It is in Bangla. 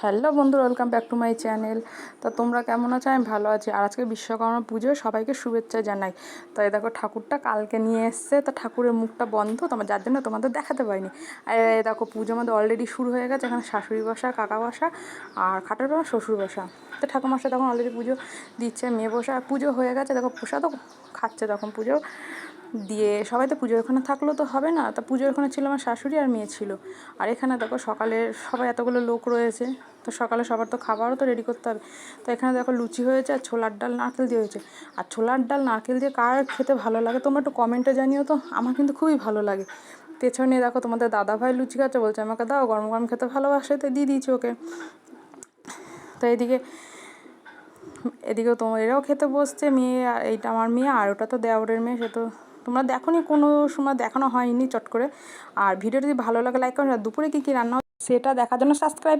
হ্যালো বন্ধু, welcome back to my channel. তা তোমরা কেমন আছো? আমি ভালো আছি। আর আজকে বিশ্বকর্মা পুজো, সবাইকে শুভেচ্ছা জানাই। তো এই দেখো ঠাকুরটা কালকে নিয়ে এসছে, তো ঠাকুরের মুখটা বন্ধ, যার জন্য তোমাদের দেখাতে পারিনি। আর এই দেখো পুজো আমাদের অলরেডি শুরু হয়ে গেছে। এখানে শাশুড়ি বসা, কাকা বসা আর খাটের পর শ্বশুর বসা। তো ঠাকুমার সাথে তখন অলরেডি পুজো দিচ্ছে, মেয়ে বসা। পুজো হয়ে গেছে, দেখো প্রসাদও খাচ্ছে। তখন পুজো দিয়ে সবাই তো পুজোর ওখানে থাকলেও তো হবে না, তা পুজোর ওখানে ছিল আমার শাশুড়ি আর মেয়ে ছিল। আর এখানে দেখো সকালে সবাই এতগুলো লোক রয়েছে, তো সকালে সবার তো খাবারও তো রেডি করতে হবে। তো এখানে দেখো লুচি হয়েছে আর ছোলার ডাল নারকেল দিয়ে হয়েছে। আর ছোলার ডাল নারকেল দিয়ে কার খেতে ভালো লাগে তোমরা একটু কমেন্টে জানিও তো, আমার কিন্তু খুবই ভালো লাগে। পেছনে দেখো তোমাদের দাদাভাই লুচি খাচ্ছে, বলছে আমাকে দাও, গরম গরম খেতে ভালোবাসে, তো দিয়ে দিয়েছি ওকে। তো এদিকেও এরাও খেতে বসছে, মেয়ে আর এইটা আমার মেয়ে, আর ওটা তো দেওরের মেয়ে। সে তো তোমরা দেখো নি, কোনো সময় দেখানো হয়নি চট করে। আর ভিডিও যদি ভালো লাগে লাইক করো। আর দুপুরে কী কী রান্না সেটা দেখার জন্য সাবস্ক্রাইব